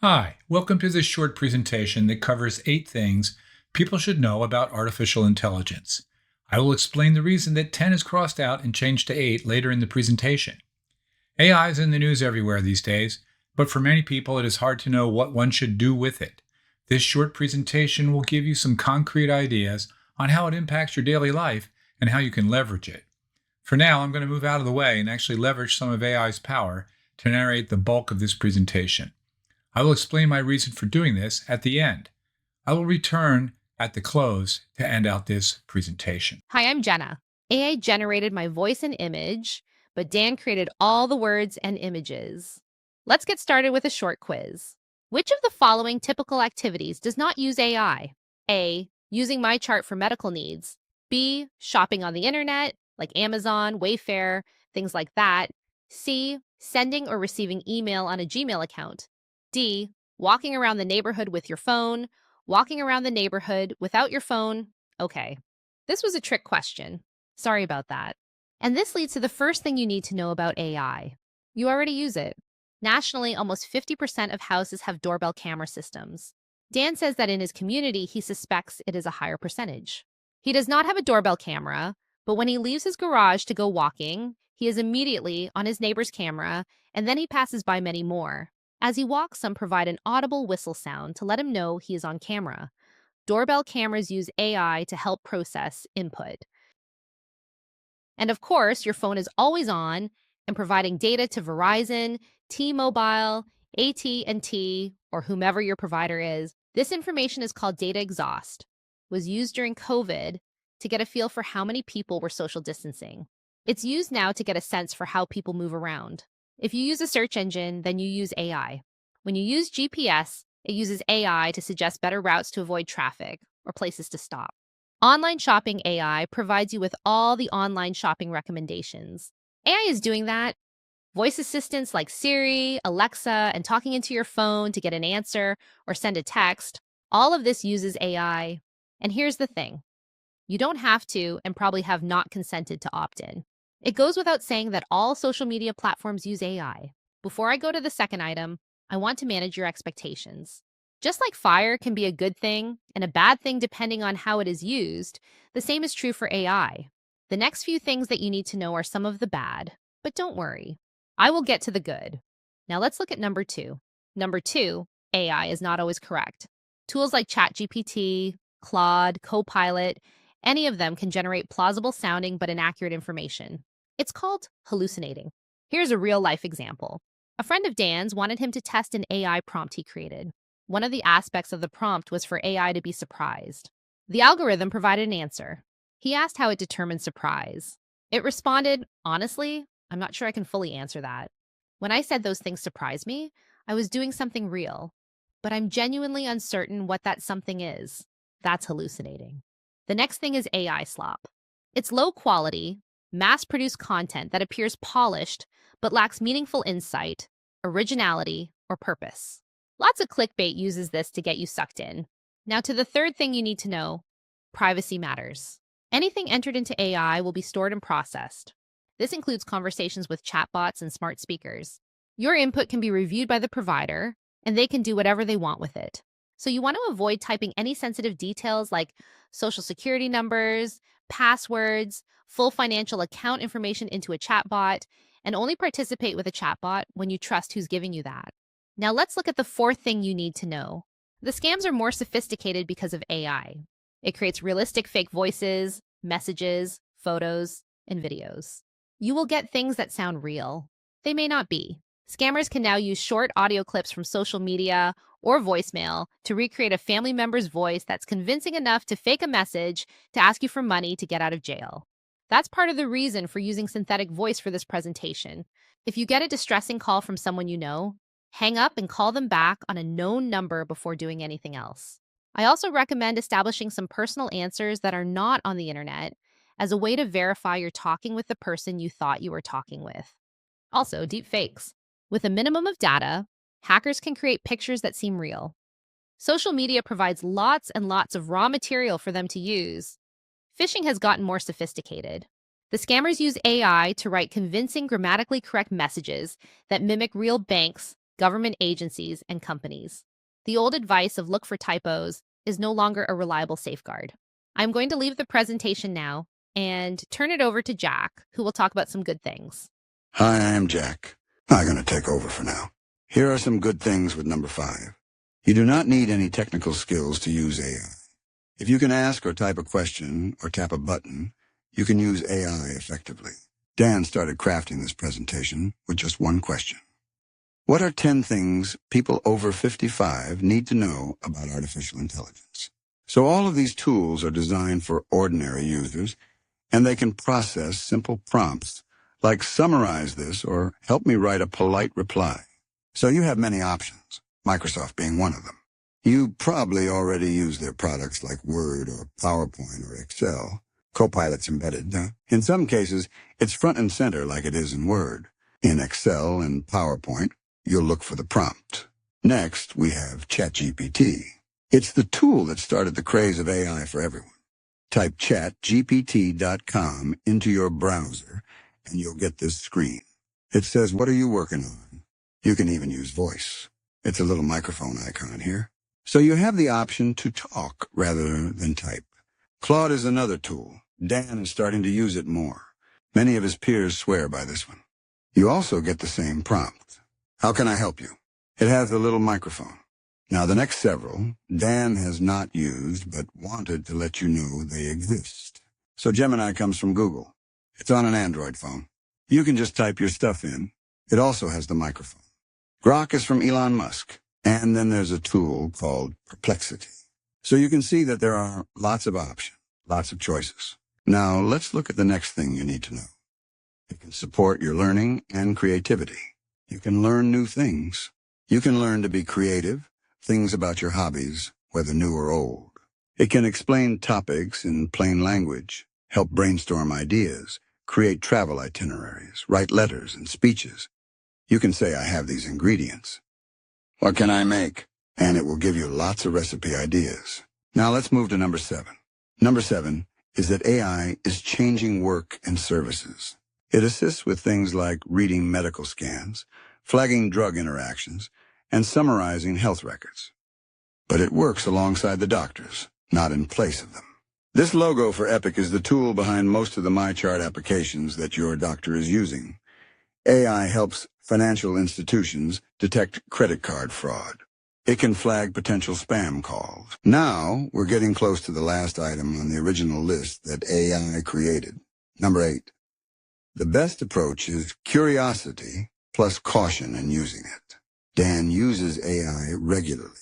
Hi, welcome to this short presentation that covers 8 things people should know about artificial intelligence. I will explain the reason that 10 is crossed out and changed to 8 later in the presentation. AI is in the news everywhere these days, but for many people it is hard to know what one should do with it. This short presentation will give you some concrete ideas on how it impacts your daily life and how you can leverage it. For now, I'm going to move out of the way and actually leverage some of AI's power to narrate the bulk of this presentation. I will explain my reason for doing this at the end. I will return at the close to end out this presentation. Hi, I'm Jenna. AI generated my voice and image, but Dan created all the words and images. Let's get started with a short quiz. Which of the following typical activities does not use AI? A. Using my chart for medical needs. B. Shopping on the internet, like Amazon, Wayfair, things like that. C. Sending or receiving email on a Gmail account. D. Walking around the neighborhood with your phone. Walking around the neighborhood without your phone. Okay. This was a trick question. Sorry about that. And this leads to the first thing you need to know about AI. You already use it. Nationally, almost 50% of houses have doorbell camera systems. Dan says that in his community, he suspects it is a higher percentage. He does not have a doorbell camera, but when he leaves his garage to go walking, he is immediately on his neighbor's camera, and then he passes by many more. As he walks, some provide an audible whistle sound to let him know he is on camera. Doorbell cameras use AI to help process input. And of course, your phone is always on and providing data to Verizon, T-Mobile, AT&T, or whomever your provider is. This information is called data exhaust. It was used during COVID to get a feel for how many people were social distancing. It's used now to get a sense for how people move around. If you use a search engine, then you use AI. When you use GPS, it uses AI to suggest better routes to avoid traffic or places to stop. Online shopping AI provides you with all the online shopping recommendations. AI is doing that. Voice assistants like Siri, Alexa, and talking into your phone to get an answer or send a text, all of this uses AI. And here's the thing. You don't have to and probably have not consented to opt in. It goes without saying that all social media platforms use AI. Before I go to the second item, I want to manage your expectations. Just like fire can be a good thing and a bad thing depending on how it is used, the same is true for AI. The next few things that you need to know are some of the bad, but don't worry. I will get to the good. Now let's look at number 2. Number 2, AI is not always correct. Tools like ChatGPT, Claude, Copilot, any of them can generate plausible sounding but inaccurate information. It's called hallucinating. Here's a real-life example. A friend of Dan's wanted him to test an AI prompt he created. One of the aspects of the prompt was for AI to be surprised. The algorithm provided an answer. He asked how it determined surprise. It responded, honestly, I'm not sure I can fully answer that. When I said those things surprised me, I was doing something real, but I'm genuinely uncertain what that something is. That's hallucinating. The next thing is AI slop. It's low quality, mass-produced content that appears polished but lacks meaningful insight, originality, or purpose. Lots of clickbait uses this to get you sucked in. Now to the third thing you need to know, privacy matters. Anything entered into AI will be stored and processed. This includes conversations with chatbots and smart speakers. Your input can be reviewed by the provider, and they can do whatever they want with it. So you want to avoid typing any sensitive details like social security numbers, passwords, full financial account information into a chatbot, and only participate with a chatbot when you trust who's giving you that. Now let's look at the fourth thing you need to know. The scams are more sophisticated because of AI. It creates realistic fake voices, messages, photos, and videos. You will get things that sound real. They may not be. Scammers can now use short audio clips from social media or voicemail to recreate a family member's voice that's convincing enough to fake a message to ask you for money to get out of jail. That's part of the reason for using synthetic voice for this presentation. If you get a distressing call from someone you know, hang up and call them back on a known number before doing anything else. I also recommend establishing some personal answers that are not on the internet as a way to verify you're talking with the person you thought you were talking with. Also, deep fakes. With a minimum of data, hackers can create pictures that seem real. Social media provides lots and lots of raw material for them to use. Phishing has gotten more sophisticated. The scammers use AI to write convincing, grammatically correct messages that mimic real banks, government agencies, and companies. The old advice of look for typos is no longer a reliable safeguard. I'm going to leave the presentation now and turn it over to Jack, who will talk about some good things. Hi, I'm Jack. I'm going to take over for now. Here are some good things with number 5. You do not need any technical skills to use AI. If you can ask or type a question or tap a button, you can use AI effectively. Dan started crafting this presentation with just one question. What are 10 things people over 55 need to know about artificial intelligence? So all of these tools are designed for ordinary users, and they can process simple prompts like summarize this or help me write a polite reply. So you have many options, Microsoft being one of them. You probably already use their products like Word or PowerPoint or Excel. Copilot's embedded. In some cases, it's front and center like it is in Word. In Excel and PowerPoint, you'll look for the prompt. Next, we have ChatGPT. It's the tool that started the craze of AI for everyone. Type chatgpt.com into your browser, and you'll get this screen. It says, "What are you working on?" You can even use voice. It's a little microphone icon here. So you have the option to talk rather than type. Claude is another tool. Dan is starting to use it more. Many of his peers swear by this one. You also get the same prompt. How can I help you? It has a little microphone. Now, the next several, Dan has not used but wanted to let you know they exist. So Gemini comes from Google. It's on an Android phone. You can just type your stuff in. It also has the microphone. Grok is from Elon Musk. And then there's a tool called Perplexity. So you can see that there are lots of options, lots of choices. Now, let's look at the next thing you need to know. It can support your learning and creativity. You can learn new things. You can learn to be creative, things about your hobbies, whether new or old. It can explain topics in plain language, help brainstorm ideas, create travel itineraries, write letters and speeches. You can say, "I have these ingredients. What can I make?" And it will give you lots of recipe ideas. Now let's move to number 7. Number 7 is that AI is changing work and services. It assists with things like reading medical scans, flagging drug interactions, and summarizing health records. But it works alongside the doctors, not in place of them. This logo for Epic is the tool behind most of the MyChart applications that your doctor is using. AI helps financial institutions detect credit card fraud. It can flag potential spam calls. Now, we're getting close to the last item on the original list that AI created. Number 8. The best approach is curiosity plus caution in using it. Dan uses AI regularly,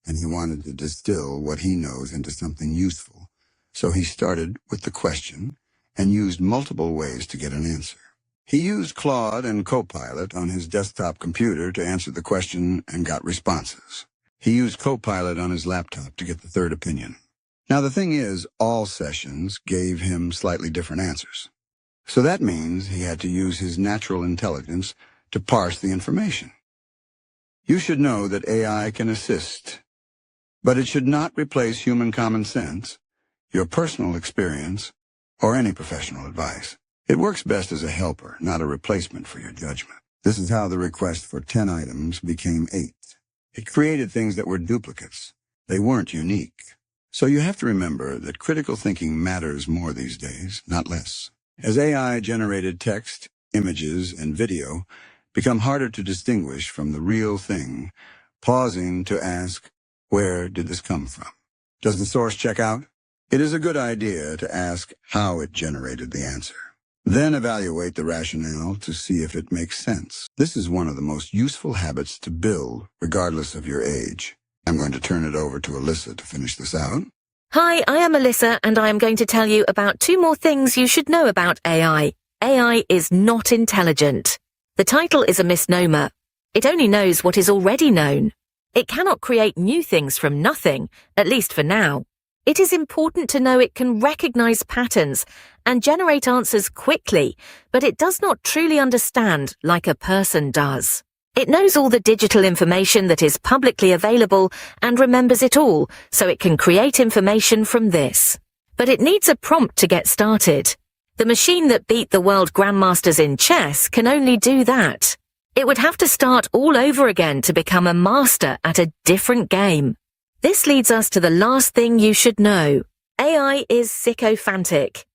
and he wanted to distill what he knows into something useful. So he started with the question and used multiple ways to get an answer. He used Claude and Copilot on his desktop computer to answer the question and got responses. He used Copilot on his laptop to get the third opinion. Now, the thing is, all sessions gave him slightly different answers. So that means he had to use his natural intelligence to parse the information. You should know that AI can assist, but it should not replace human common sense, your personal experience, or any professional advice. It works best as a helper, not a replacement for your judgment. This is how the request for 10 items became 8. It created things that were duplicates. They weren't unique. So you have to remember that critical thinking matters more these days, not less. As AI-generated text, images, and video become harder to distinguish from the real thing, pausing to ask, where did this come from? Does the source check out? It is a good idea to ask how it generated the answer. Then evaluate the rationale to see if it makes sense. This is one of the most useful habits to build, regardless of your age. I'm going to turn it over to Alyssa to finish this out. Hi, I am Alyssa, and I am going to tell you about 2 more things you should know about AI. AI is not intelligent. The title is a misnomer. It only knows what is already known. It cannot create new things from nothing, at least for now. It is important to know it can recognize patterns and generate answers quickly, but it does not truly understand like a person does. It knows all the digital information that is publicly available and remembers it all, so it can create information from this. But it needs a prompt to get started. The machine that beat the world grandmasters in chess can only do that. It would have to start all over again to become a master at a different game. This leads us to the last thing you should know. AI is sycophantic.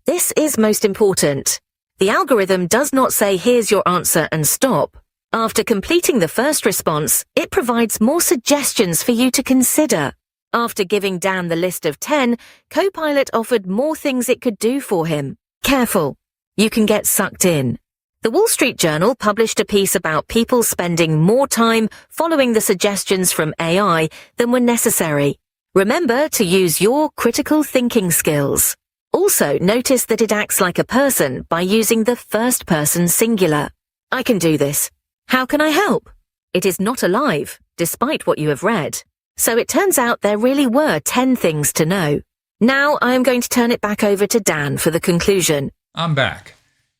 This is most important. The algorithm does not say here's your answer and stop. After completing the first response, it provides more suggestions for you to consider. After giving Dan the list of 10, Copilot offered more things it could do for him. Careful, you can get sucked in. The Wall Street Journal published a piece about people spending more time following the suggestions from AI than were necessary. Remember to use your critical thinking skills. Also, notice that it acts like a person by using the first person singular. I can do this. How can I help? It is not alive, despite what you have read. So it turns out there really were 10 things to know. Now I am going to turn it back over to Dan for the conclusion. I'm back.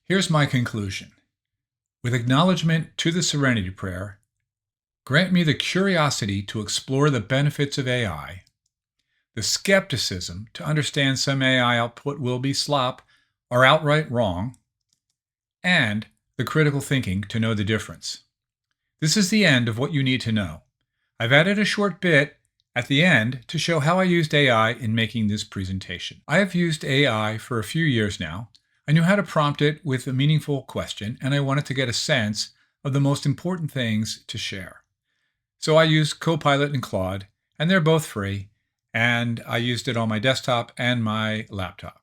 Here's my conclusion. With acknowledgement to the Serenity Prayer, grant me the curiosity to explore the benefits of AI, the skepticism to understand some AI output will be slop or outright wrong, and the critical thinking to know the difference. This is the end of what you need to know. I've added a short bit at the end to show how I used AI in making this presentation. I have used AI for a few years now. I knew how to prompt it with a meaningful question, and I wanted to get a sense of the most important things to share. So I used Copilot and Claude, and they're both free, and I used it on my desktop and my laptop.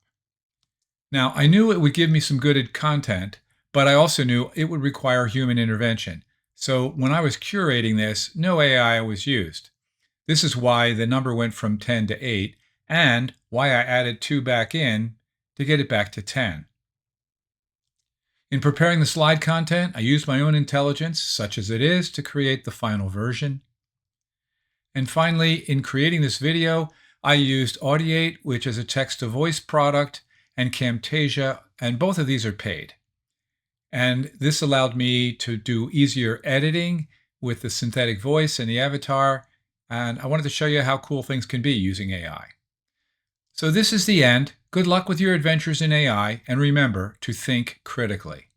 Now, I knew it would give me some good content, but I also knew it would require human intervention. So when I was curating this, no AI was used. This is why the number went from 10 to 8, and why I added 2 back in to get it back to 10. In preparing the slide content, I used my own intelligence, such as it is, to create the final version. And finally, in creating this video, I used Audiate, which is a text-to-voice product, and Camtasia, and both of these are paid. And this allowed me to do easier editing with the synthetic voice and the avatar, and I wanted to show you how cool things can be using AI. So this is the end. Good luck with your adventures in AI, and remember to think critically.